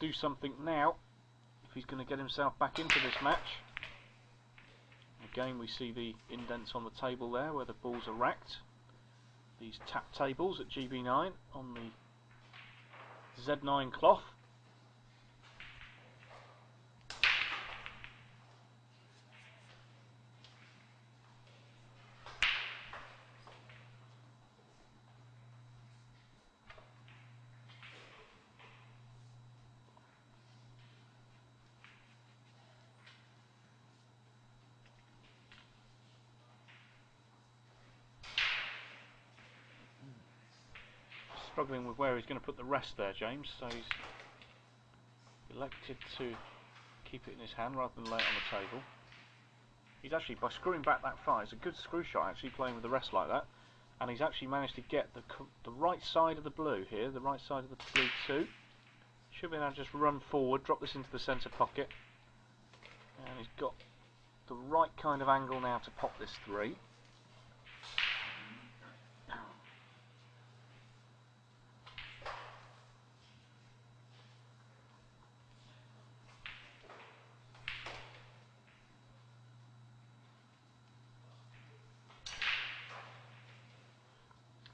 do something now if he's going to get himself back into this match. Again, we see the indents on the table there where the balls are racked. These tap tables at GB9 on the Z9 cloth. Struggling with where he's going to put the rest there, James, so he's elected to keep it in his hand rather than lay it on the table. He's actually, by screwing back that far, it's a good screw shot actually, playing with the rest like that, and he's actually managed to get the right side of the blue here, the right side of the blue 2. Should be able to just run forward, drop this into the centre pocket, and he's got the right kind of angle now to pop this 3.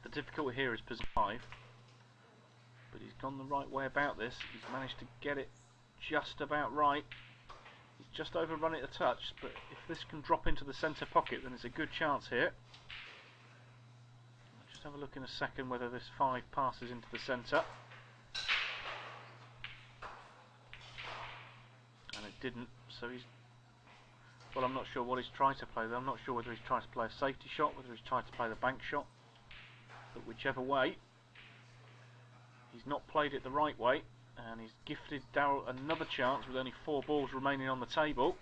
The difficulty here is position 5, but he's gone the right way about this. He's managed to get it just about right. He's just overrun it a touch, but if this can drop into the centre pocket, then there's a good chance here. I'll just have a look in a second whether this 5 passes into the centre. And it didn't, so he's... Well, I'm not sure what he's trying to play there. I'm not sure whether he's trying to play a safety shot, whether he's trying to play the bank shot. But whichever way, he's not played it the right way, and he's gifted Daryl another chance with only 4 balls remaining on the table.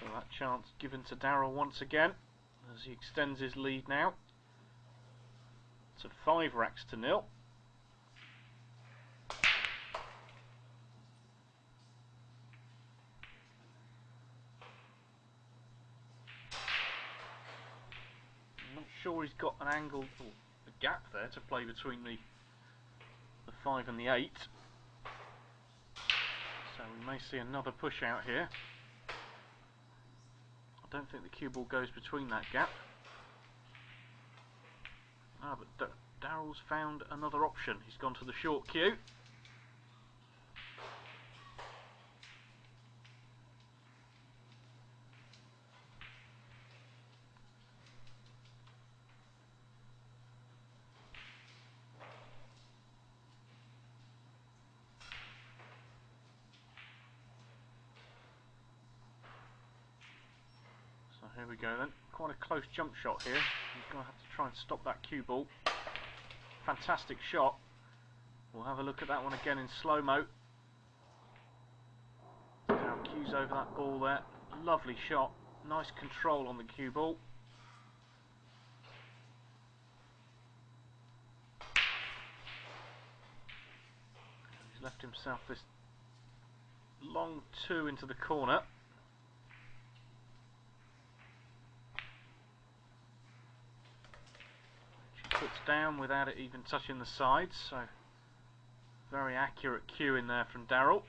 So that chance given to Daryl once again as he extends his lead now to 5 racks to 0. I'm not sure he's got an angle or a gap there to play between the 5 and the 8. So we may see another push out here. I don't think the cue ball goes between that gap. Ah, but Daryl's found another option. He's gone to the short cue. So here we go then. Quite a close jump shot here. He's going to have to try and stop that cue ball. Fantastic shot. We'll have a look at that one again in slow-mo. Now cues over that ball there. Lovely shot. Nice control on the cue ball. He's left himself this long 2 into the corner. Puts down without it even touching the sides, so very accurate cue in there from Daryl.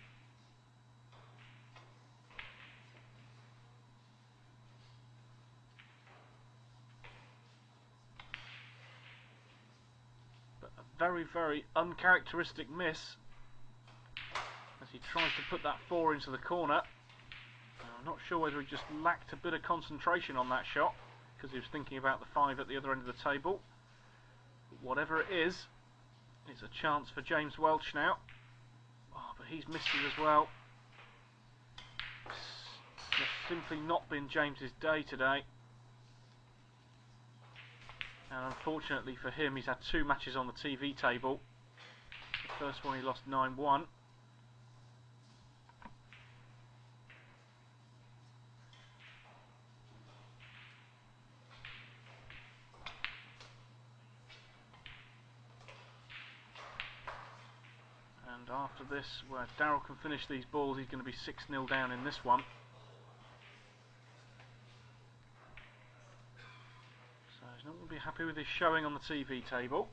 But a very, very uncharacteristic miss as he tries to put that 4 into the corner. I'm not sure whether he just lacked a bit of concentration on that shot because he was thinking about the 5 at the other end of the table. Whatever it is, it's a chance for James Welch now. Oh, but he's missed it as well. It's just simply not been James's day today. And unfortunately for him, he's had 2 matches on the TV table. First one he lost 9-1. And after this, where Daryl can finish these balls, he's going to be 6-0 down in this one. So he's not going to be happy with his showing on the TV table.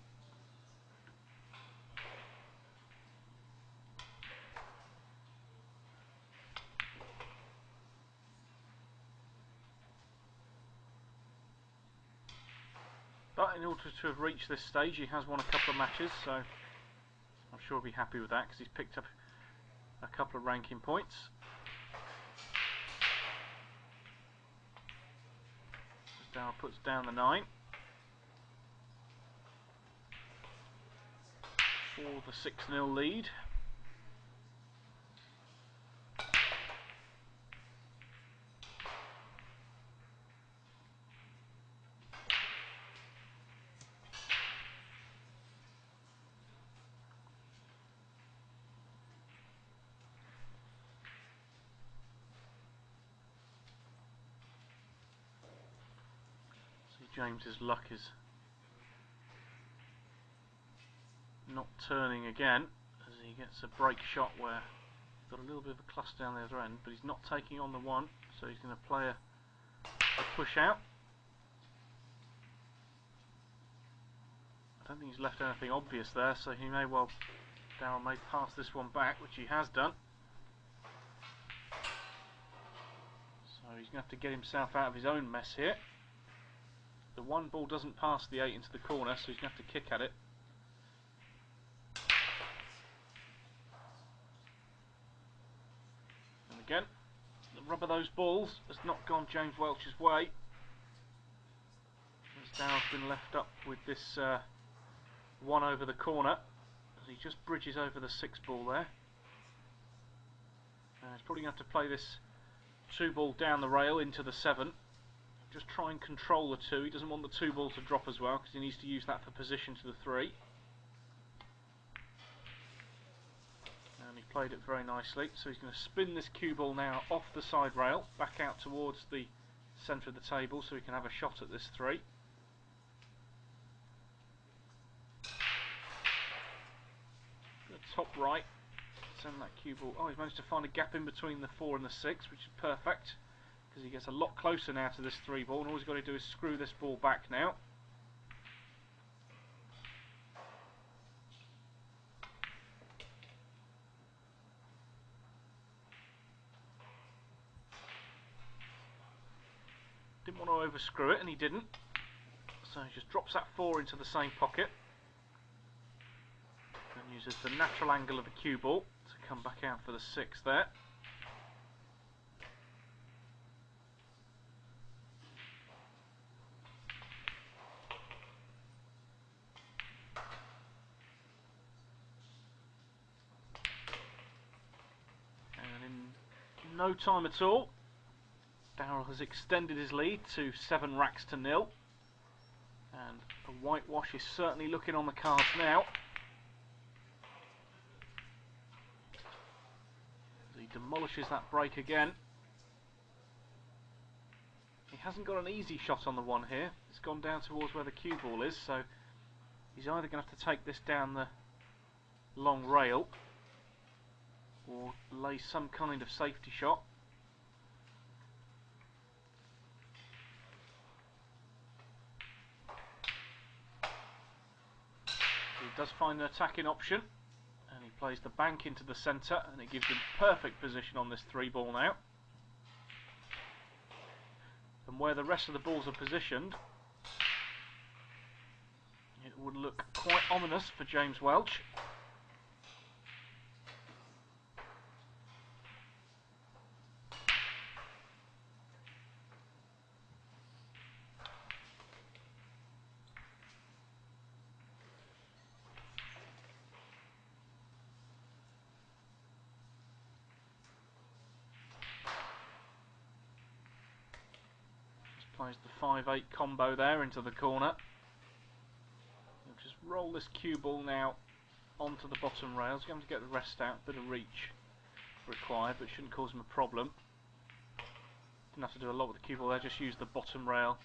But in order to have reached this stage, he has won a couple of matches, so I'm sure he'll be happy with that because he's picked up a couple of ranking points. As Daryl puts down the 9 for the 6-0 lead. James's luck is not turning again as he gets a break shot where he's got a little bit of a cluster down the other end, but he's not taking on the 1, so he's going to play a push out. I don't think he's left anything obvious there, so he may well, Daryl may pass this one back, which he has done. So he's going to have to get himself out of his own mess here. The 1 ball doesn't pass the 8 into the corner, so he's going to have to kick at it. And again, the rub of those balls has not gone James Welch's way. As Daryl's been left up with this 1 over the corner, as he just bridges over the 6 ball there. He's probably going to have to play this 2 ball down the rail into the 7. Just try and control the 2. He doesn't want the 2 ball to drop as well because he needs to use that for position to the 3. And he played it very nicely. So he's going to spin this cue ball now off the side rail, back out towards the centre of the table so he can have a shot at this 3. Top right, send that cue ball. Oh, he's managed to find a gap in between the 4 and the 6, which is perfect. Because he gets a lot closer now to this 3 ball, and all he's got to do is screw this ball back now. Didn't want to overscrew it, and he didn't. So he just drops that 4 into the same pocket. And uses the natural angle of the cue ball to come back out for the 6 there. No time at all, Daryl has extended his lead to 7 racks to 0, and a whitewash is certainly looking on the cards now. As he demolishes that break again. He hasn't got an easy shot on the 1 here. It's gone down towards where the cue ball is, so he's either going to have to take this down the long rail or lay some kind of safety shot. He does find an attacking option, and he plays the bank into the centre, and it gives him perfect position on this 3 ball now. And where the rest of the balls are positioned, it would look quite ominous for James Welch. Plays the 5-8 combo there into the corner. He'll just roll this cue ball now onto the bottom rail. He's going to get the rest out, bit of reach required, but shouldn't cause him a problem. Didn't have to do a lot with the cue ball there, just use the bottom rail.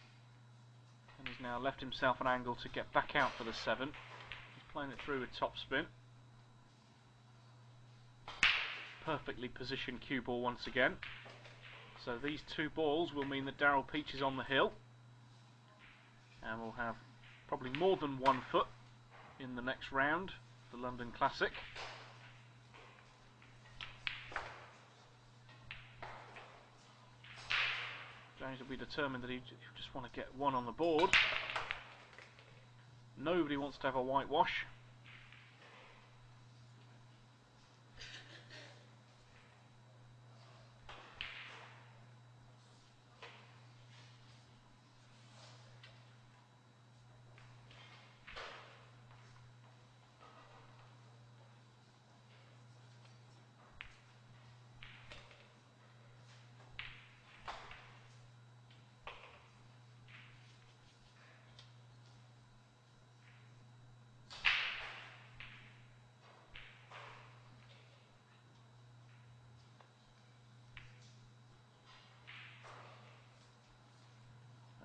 And he's now left himself an angle to get back out for the 7. He's playing it through with topspin. Perfectly positioned cue ball once again. So these 2 balls will mean that Daryl Peach is on the hill. And we'll have probably more than 1 foot in the next round, the London Classic. James will be determined that he just want to get 1 on the board. Nobody wants to have a whitewash.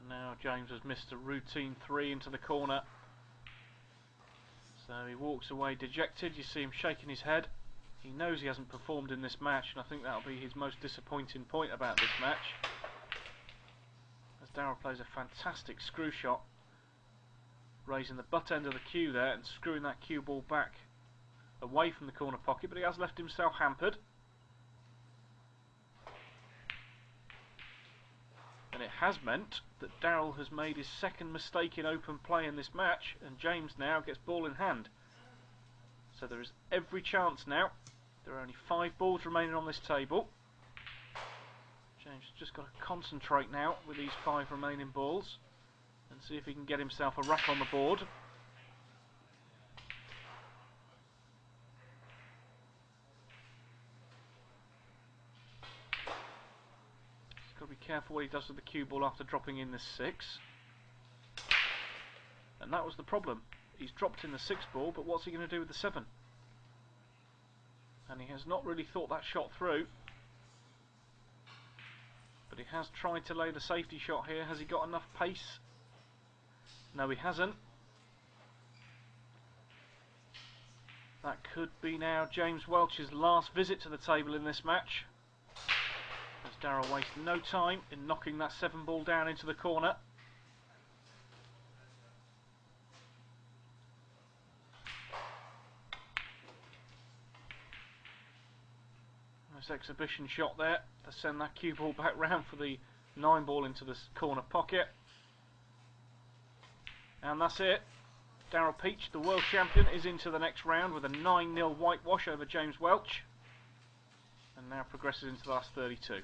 Now James has missed a routine 3 into the corner. So he walks away dejected. You see him shaking his head. He knows he hasn't performed in this match, and I think that'll be his most disappointing point about this match. As Daryl plays a fantastic screw shot, raising the butt end of the cue there and screwing that cue ball back away from the corner pocket, but he has left himself hampered. And it has meant that Daryl has made his 2nd mistake in open play in this match, and James now gets ball in hand. So there is every chance now. There are only 5 balls remaining on this table. James has just got to concentrate now with these 5 remaining balls and see if he can get himself a rack on the board. Got to be careful what he does with the cue ball after dropping in the 6. And that was the problem. He's dropped in the 6 ball, but what's he going to do with the 7? And he has not really thought that shot through. But he has tried to lay the safety shot here. Has he got enough pace? No, he hasn't. That could be now James Welch's last visit to the table in this match, as Daryl wastes no time in knocking that 7 ball down into the corner. Nice exhibition shot there to send that cue ball back round for the 9 ball into the corner pocket. And that's it. Daryl Peach, the world champion, is into the next round with a 9-0 whitewash over James Welch, and now progresses into the last 32.